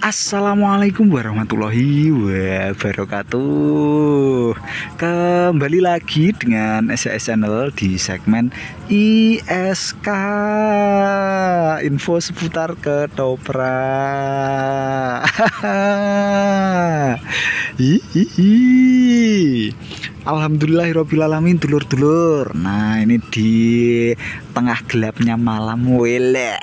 Assalamualaikum warahmatullahi wabarakatuh. Kembali lagi dengan SAS Channel di segmen ISK, info seputar ketoprak. Hihihi. Alhamdulillahirobbilalamin, dulur-dulur. Nah, ini di tengah gelapnya malam, wele.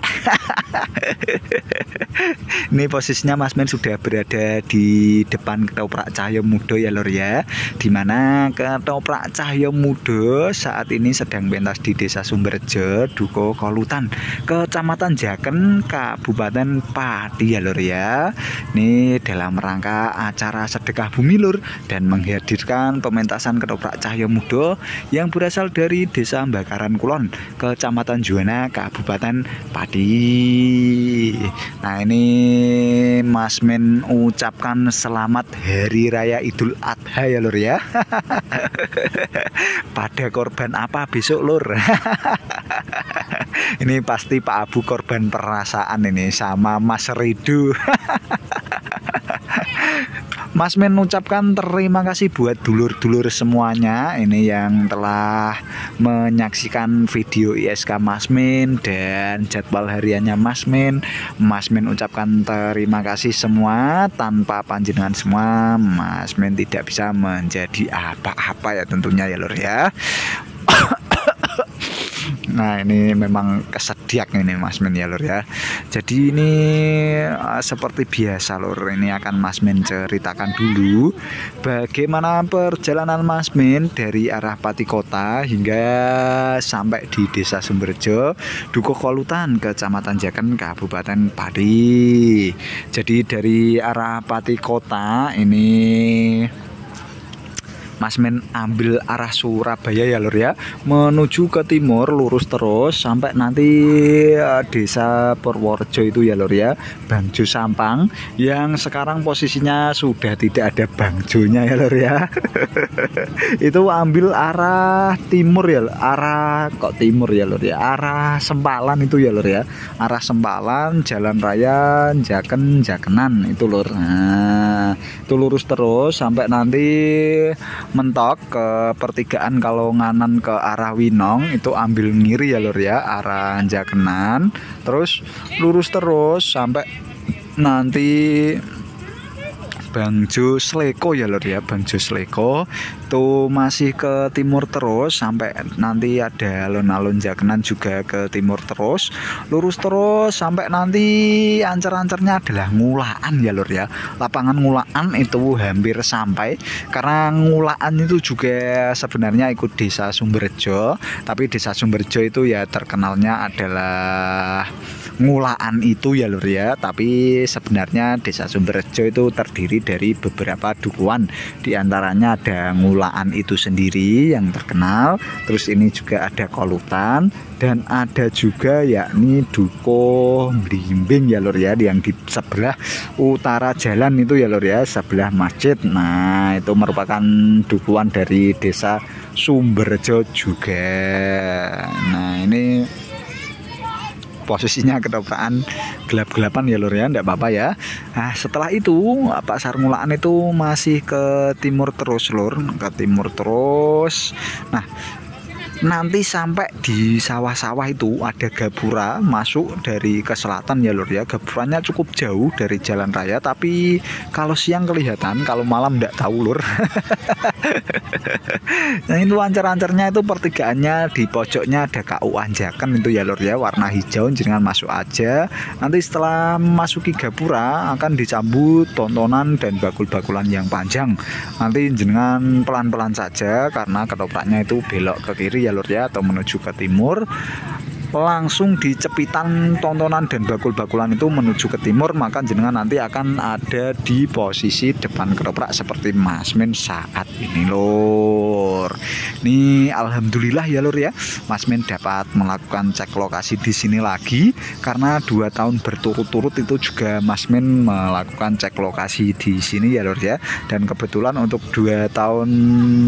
Ini posisinya Mas Men sudah berada di depan Ketoprak Cahyo Mudo ya lor ya, dimana Ketoprak Cahyo Mudo saat ini sedang pentas di Desa Sumberjo, Duko Kolutan, Kecamatan Jaken, Kabupaten Pati ya lor ya. Ini dalam rangka acara sedekah bumi lur, dan menghadirkan pementasan Ketoprak Cahyo Mudo yang berasal dari Desa Bakaran Kulon, Kecamatan Juwana, Kabupaten Pati. Nah, ini Mas Men ucapkan selamat Hari Raya Idul Adha ya lur ya. Pada korban apa besok lur? Ini pasti Pak Abu korban perasaan ini sama Mas Ridu. Mas Men mengucapkan terima kasih buat dulur-dulur semuanya ini yang telah menyaksikan video ISK Mas Men dan jadwal hariannya Mas Men. Mas Men ucapkan terima kasih semua, tanpa panjenengan semua Mas Men tidak bisa menjadi apa-apa ya tentunya ya lur ya. Nah, ini memang kesediak ini Mas Men ya lur ya. Jadi ini seperti biasa lur, ini akan Mas Men ceritakan dulu bagaimana perjalanan Mas Men dari arah Pati Kota hingga sampai di Desa Sumberjo, Duko Kolutan, Kecamatan Jaken, Kabupaten Pati. Jadi dari arah Pati Kota ini Mas Men ambil arah Surabaya ya lur ya, menuju ke timur lurus terus sampai nanti Desa Purworejo itu ya lur ya, Bangjo Sampang, yang sekarang posisinya sudah tidak ada bangjonya ya lur ya. Itu ambil arah timur ya, arah kok timur ya lur ya, arah Sempalan itu ya lur ya, arah Sempalan, Jalan Raya Jakenan itu lur. Nah, itu lurus terus sampai nanti mentok ke pertigaan kalau nganan ke arah Winong, itu ambil ngiri ya lur ya, arah Jakenan, terus lurus terus sampai nanti Bangjo Sleko ya lur ya, Bangjo Sleko itu masih ke timur terus sampai nanti ada alun-alun Jakenan juga ke timur terus, lurus terus sampai nanti ancer-ancernya adalah Ngulaan ya lur ya. Lapangan Ngulaan itu hampir sampai, karena Ngulaan itu juga sebenarnya ikut Desa Sumberjo, tapi Desa Sumberjo itu ya terkenalnya adalah Ngulaan itu ya lur ya, tapi sebenarnya Desa Sumberjo itu terdiri dari beberapa dukuhan, diantaranya ada Ngulaan itu sendiri yang terkenal, terus ini juga ada Kolutan, dan ada juga yakni Duko Blimbing ya lur ya, yang di sebelah utara jalan itu ya lur ya, sebelah masjid. Nah, itu merupakan dukuhan dari Desa Sumberjo juga. Nah, ini posisinya ketoprakan gelap-gelapan ya lur ya, enggak apa-apa ya. Nah, setelah itu Pasar Ngulaan itu masih ke timur terus lur, ke timur terus. Nah, nanti sampai di sawah-sawah itu ada gapura masuk dari ke selatan ya lur ya. Gapuranya cukup jauh dari jalan raya, tapi kalau siang kelihatan, kalau malam enggak tahu lur. Nah, itu ancer-ancernya itu pertigaannya di pojoknya ada KU Anjakan itu ya lur ya, warna hijau, jenengan masuk aja. Nanti setelah masuki gapura akan disambut tontonan dan bakul-bakulan yang panjang. Nanti jenengan pelan-pelan saja karena ketopraknya itu belok ke kiri ya lur ya, atau menuju ke timur. Langsung di cepitan tontonan dan bakul-bakulan itu menuju ke timur, maka jenengan nanti akan ada di posisi depan ketoprak seperti Mas Men saat ini lur. Ini alhamdulillah ya lur ya, Mas Men dapat melakukan cek lokasi di sini lagi, karena 2 tahun berturut-turut itu juga Mas Men melakukan cek lokasi di sini ya lur ya. Dan kebetulan untuk 2 tahun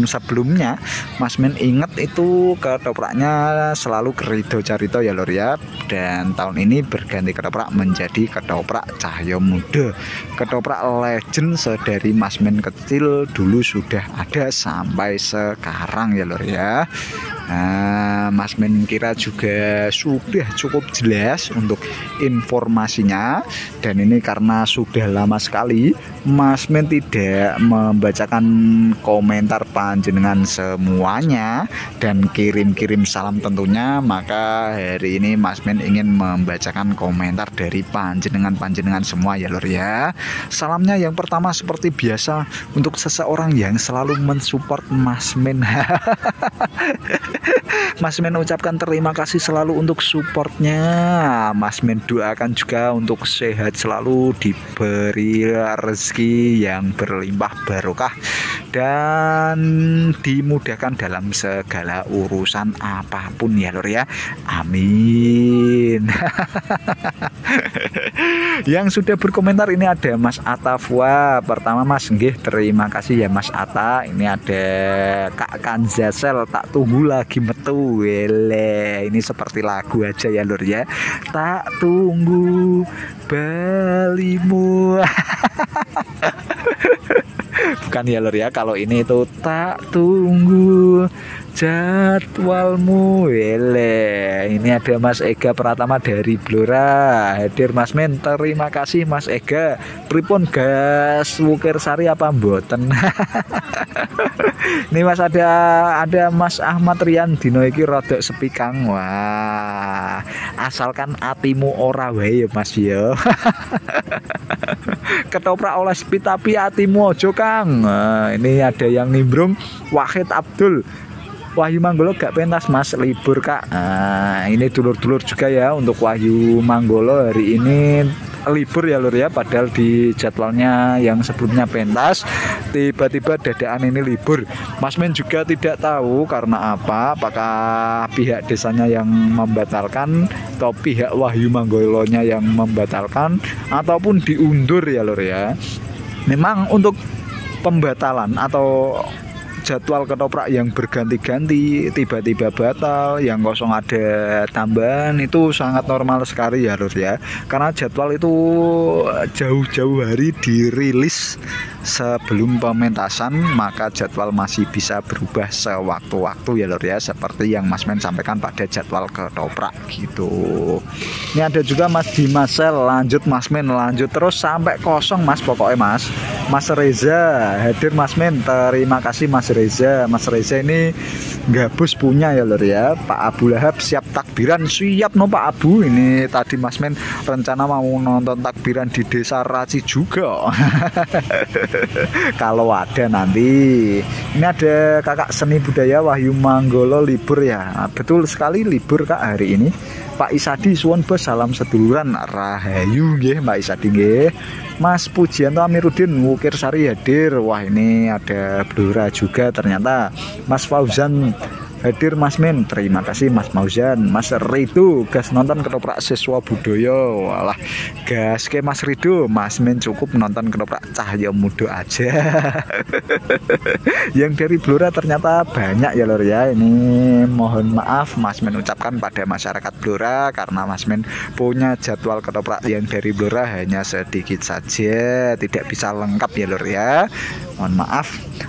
sebelumnya Mas Men inget itu ketopraknya selalu ke Ridho Cari Suprito ya lur ya. Dan tahun ini berganti ketoprak menjadi ketoprak Cahyo Muda, ketoprak legend sedari Masmen kecil dulu sudah ada sampai sekarang ya lur ya. Nah, Masmen kira juga sudah cukup jelas untuk informasinya, dan ini karena sudah lama sekali Masmen tidak membacakan komentar panjenengan semuanya dan kirim-kirim salam tentunya, maka hari ini Masmen ingin membacakan komentar dari panjenengan semua ya lur ya. Salamnya yang pertama seperti biasa untuk seseorang yang selalu mensupport Masmen. Masmen ucapkan terima kasih selalu untuk supportnya. Masmen doakan juga untuk sehat selalu, diberi rezeki yang berlimpah barokah dan dimudahkan dalam segala urusan apapun ya lur ya. Amin. Yang sudah berkomentar ini ada Mas Atafwa. Pertama Mas, nggih terima kasih ya Mas Ata. Ini ada Kak Kanzasel, tak tunggu lagi metu. Wele, ini seperti lagu aja ya lur ya. Tak tunggu balimu. Bukan ya lur ya, kalau ini itu tak tunggu jadwalmu. Wele, ini ada Mas Ega Pratama dari Blora hadir Masmen, terima kasih Mas Ega. Pripun gas Wukir Sari apa mboten? Ini Mas ada Mas Ahmad Rian dino iki rodok sepi Kang. Wah, asalkan atimu ora wae ya Mas ya. Ketoprak oleh sepi tapi atimu ojo Kang. Nah, ini ada yang nimbrung Wahid Abdul. Wahyu Manggolo gak pentas Mas, libur Kak. Nah, ini dulur-dulur juga ya untuk Wahyu Manggolo hari ini libur ya lur ya, padahal di jadwalnya yang sebelumnya pentas, tiba-tiba dadaan ini libur. Masmen juga tidak tahu karena apa, apakah pihak desanya yang membatalkan atau pihak Wahyu Manggolonya yang membatalkan ataupun diundur ya lur ya. Memang untuk pembatalan atau jadwal ketoprak yang berganti-ganti tiba-tiba batal, yang kosong ada tambahan, itu sangat normal sekali ya lur ya, karena jadwal itu jauh-jauh hari dirilis sebelum pementasan, maka jadwal masih bisa berubah sewaktu-waktu ya lur ya, seperti yang Mas Men sampaikan pada jadwal ketoprak gitu. Ini ada juga Mas Dimasel, lanjut Mas Men, lanjut terus sampai kosong Mas, pokoknya Mas. Mas Reza hadir Mas Men, terima kasih Mas Reza. Mas Reza ini gabus punya ya lur ya. Pak Abu Lahab siap takbiran, siap no Pak Abu. Ini tadi Mas Men rencana mau nonton takbiran di Desa Raci juga. Kalau ada nanti. Ini ada kakak seni budaya Wahyu Manggolo libur ya. Betul sekali libur Kak hari ini. Pak Isadi suwun bos, salam seduluran rahayu nggih Mbak Isadi nggih. Mas Pujianto Amiruddin Wukir Sari hadir. Wah, ini ada Blora juga ternyata. Mas Fauzan hadir Mas Men, terima kasih Mas Fauzan. Mas Rido gas nonton ketoprak siswa budaya. Walah, gas ke Mas Rido, Mas Men cukup nonton ketoprak Cahyo Muda aja. Yang dari Blora ternyata banyak ya lor ya. Ini mohon maaf Mas Men ucapkan pada masyarakat Blora, karena Mas Men punya jadwal ketoprak yang dari Blora hanya sedikit saja, tidak bisa lengkap ya lor ya. Mohon maaf,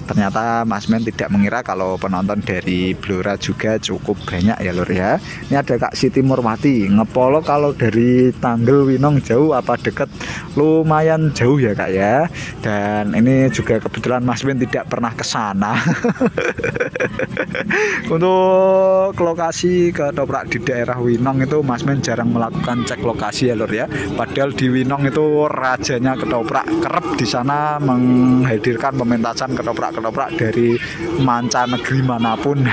ternyata Mas Men tidak mengira kalau penonton dari Blora juga cukup banyak ya lor ya. Ini ada Kak Siti Murwati, ngepolo kalau dari Tanggel Winong jauh apa deket? Lumayan jauh ya Kak ya. Dan ini juga kebetulan Mas Men tidak pernah ke sana. Untuk lokasi ketoprak di daerah Winong itu Mas Men jarang melakukan cek lokasi ya lor ya. Padahal di Winong itu rajanya ketoprak, kerep di sana menghadirkan pementasan ketoprak-ketoprak dari mancanegeri manapun.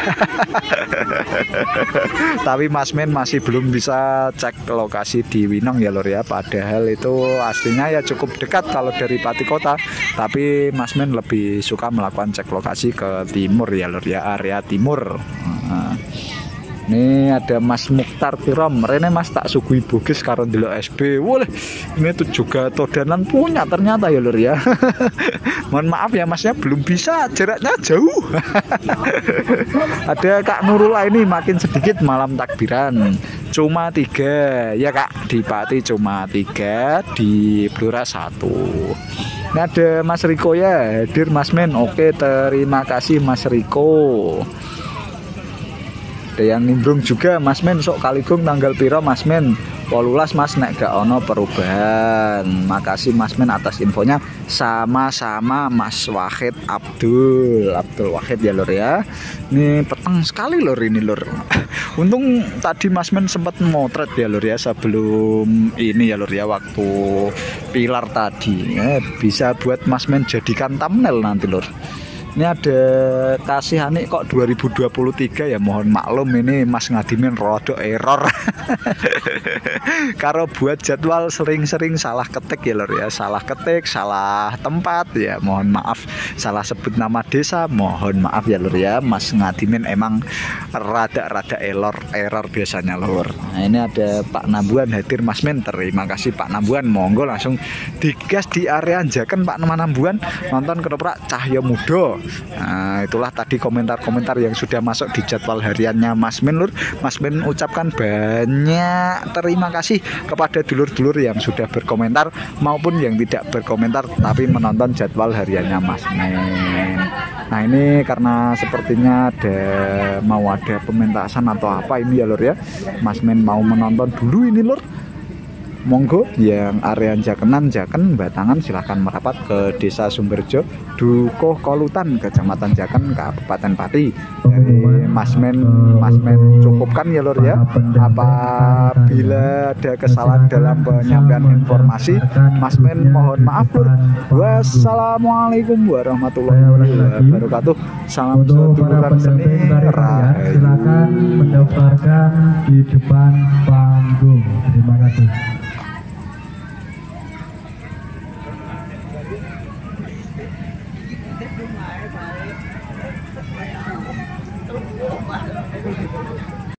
Tapi Mas Men masih belum bisa cek lokasi di Winong ya lor ya. Padahal itu aslinya ya cukup dekat kalau dari Pati Kota. Tapi Mas Men lebih suka melakukan cek lokasi ke timur ya lor ya, area timur. Nih ada Mas Mukhtar Tirom, rene Mas tak sugui bugis karo ndelok SB. Boleh. Ini tuh juga todanan punya ternyata ya lur ya. Mohon maaf ya Masnya belum bisa, jaraknya jauh. Ada Kak Nurula ini makin sedikit malam takbiran. Cuma 3 ya Kak, di Pati cuma 3, di Blora 1. Ini ada Mas Riko ya, hadir Mas Men. Oke, terima kasih Mas Riko. Ada yang nimbrung juga Mas Men, sok Kaligong tanggal piro Mas Men? 18 Mas, nek gak ono perubahan. Makasih Mas Men atas infonya. Sama-sama Mas Wahid Abdul Wahid ya lur ya. Ini petang sekali lur ini lur. Untung tadi Mas Men sempat motret ya lur ya sebelum ini ya lur ya, waktu pilar tadi. Bisa buat Mas Men jadikan thumbnail nanti lur. Ini ada Kasihani kok 2023 ya, mohon maklum ini Mas Ngadimin rodo error. Karo buat jadwal sering-sering salah ketik ya lor ya, salah ketik, salah tempat ya, mohon maaf. Salah sebut nama desa, mohon maaf ya lor ya. Mas Ngadimin emang rada-rada error biasanya lor. Nah ini ada Pak Nambuan hadir Mas Men, terima kasih Pak Nambuan. Monggo langsung digas di area Jaken Pak Nambuan, nonton ketoprak Cahyo Mudo. Nah itulah tadi komentar-komentar yang sudah masuk di jadwal hariannya Mas Men lur. Mas Men ucapkan banyak terima kasih kepada dulur-dulur yang sudah berkomentar maupun yang tidak berkomentar tapi menonton jadwal hariannya Mas Men. Nah ini karena sepertinya mau ada pementasan atau apa ini ya lur ya, Mas Men mau menonton dulu ini lur. Monggo yang area Jakenan, Jaken, Batangan silahkan merapat ke Desa Sumberjo, Dukuh Kolutan, Kecamatan Jaken, Kabupaten Pati. Dari Mas Men cukupkan ya lur ya. Apabila ada kesalahan dalam penyampaian informasi, Mas Men mohon maaf lur. Wassalamualaikum warahmatullahi wabarakatuh. Salam seduluran seni. Silakan mendaftarkan di depan panggung. Terima kasih. Terus